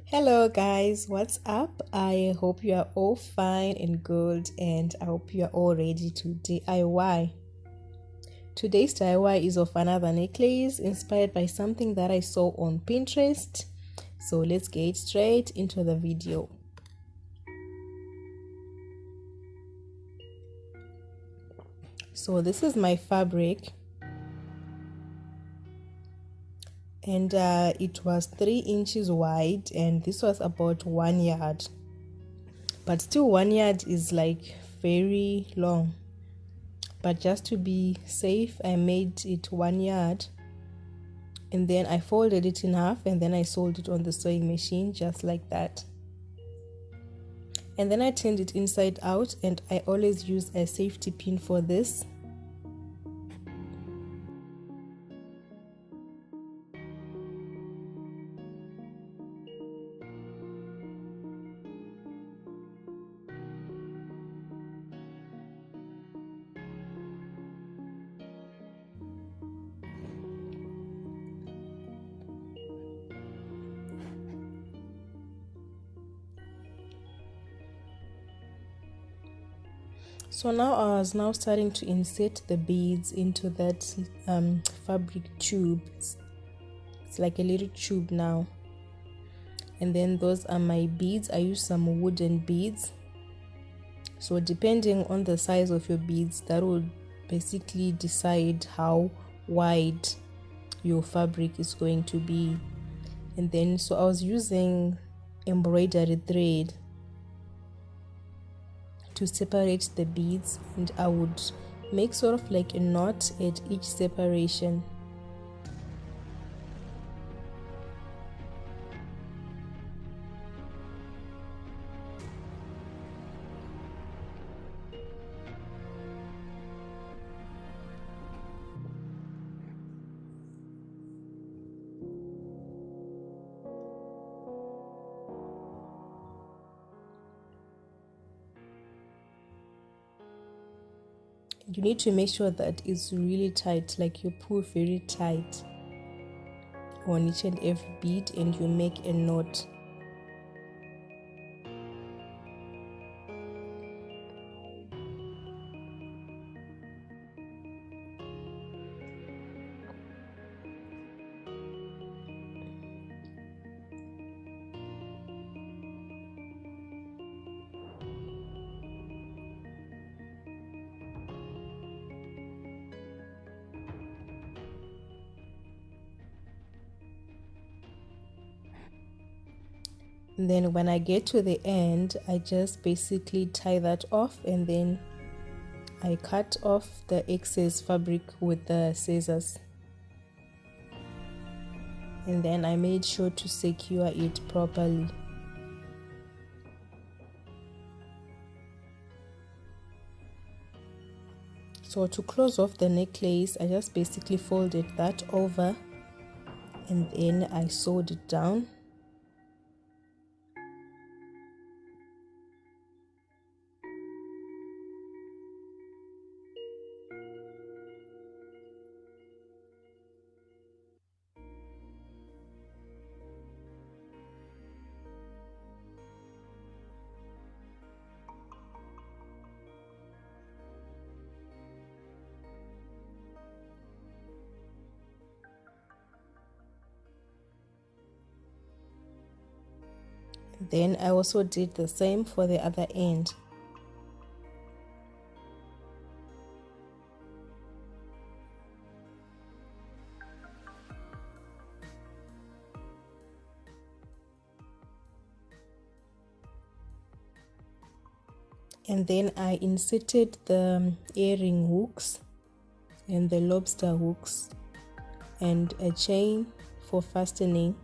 Hello guys, what's up? I hope you are all fine and good, and I hope you are all ready to DIY. Today's DIY is of another necklace inspired by something that I saw on Pinterest. So let's get straight into the video. So this is my fabric, and it was 3 inches wide, and this was about 1 yard, but still 1 yard is like very long, but just to be safe I made it 1 yard, and then I folded it in half, and then I sewed it on the sewing machine just like that, and then I turned it inside out, and I always use a safety pin for this. So now I was starting to insert the beads into that fabric tube. It's like a little tube now. And then those are my beads. I use some wooden beads. So depending on the size of your beads, that would basically decide how wide your fabric is going to be. And then so I was using embroidery thread to separate the beads, and I would make sort of like a knot at each separation. You need to make sure that it's really tight, like you pull very tight on each and every bead, and you make a knot. And then when I get to the end, I just basically tie that off, and then I cut off the excess fabric with the scissors. And then I made sure to secure it properly. So to close off the necklace, I just basically folded that over, and then I sewed it down. Then I also did the same for the other end. And then I inserted the earring hooks and the lobster hooks and a chain for fastening.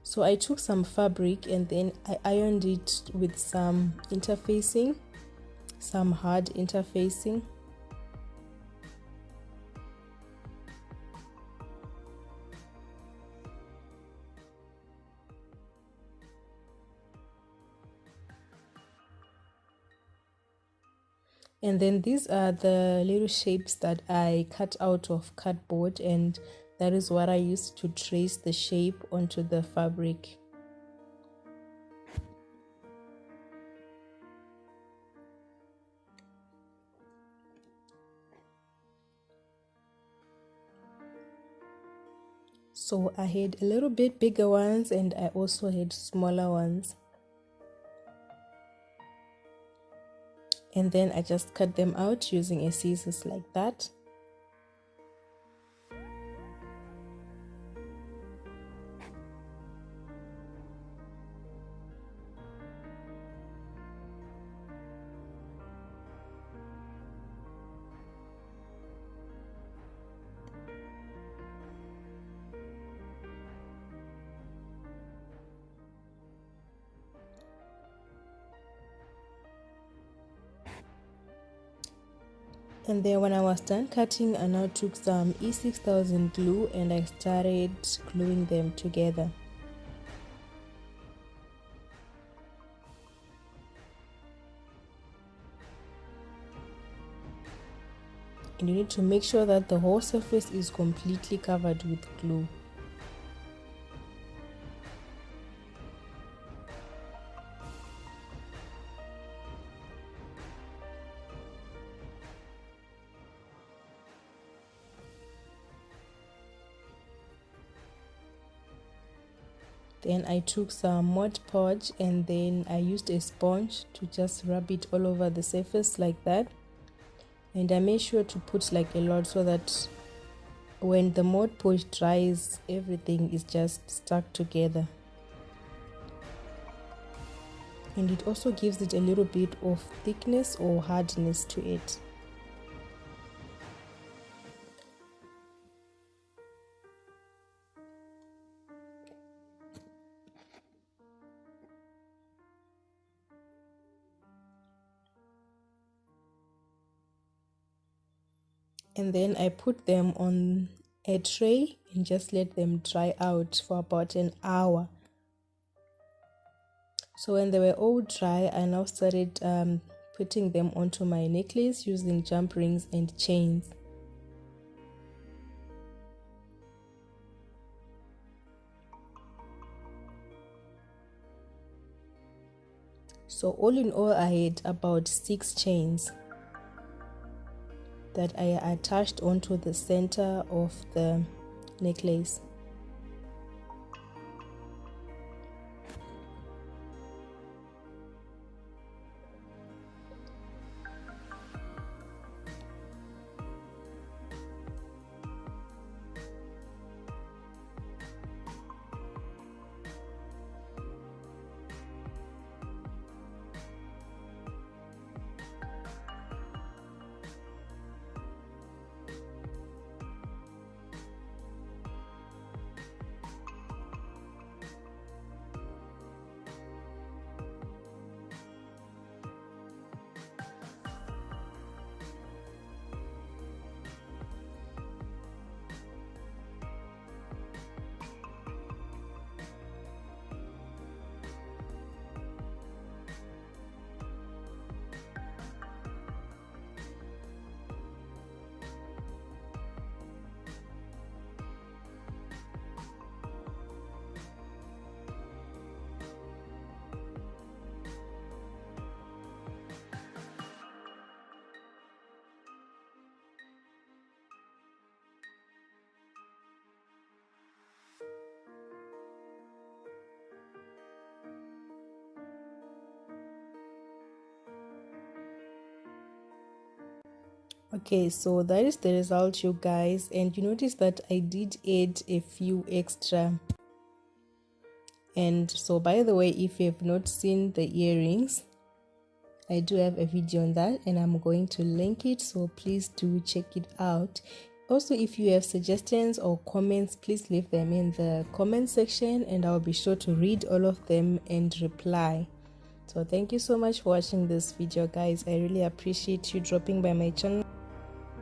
So I took some fabric, and then I ironed it with some interfacing, some hard interfacing. And then these are the little shapes that I cut out of cardboard, and that is what I used to trace the shape onto the fabric. So I had a little bit bigger ones and I also had smaller ones. And then I just cut them out using a scissors like that. And then when I was done cutting, I now took some E6000 glue and I started gluing them together. And you need to make sure that the whole surface is completely covered with glue. Then I took some Mod Podge and then I used a sponge to just rub it all over the surface like that. And I made sure to put like a lot so that when the Mod Podge dries, everything is just stuck together. And it also gives it a little bit of thickness or hardness to it. And then I put them on a tray and just let them dry out for about an hour. So when they were all dry, I now started putting them onto my necklace using jump rings and chains. So all in all, I had about 6 chains that I attached onto the center of the necklace. Okay, so that is the result, you guys, and you notice that I did add a few extra. And so, by the way, if you have not seen the earrings, I do have a video on that and I'm going to link it, so please do check it out. Also, if you have suggestions or comments, please leave them in the comment section and I'll be sure to read all of them and reply. So thank you so much for watching this video, guys. I really appreciate you dropping by my channel.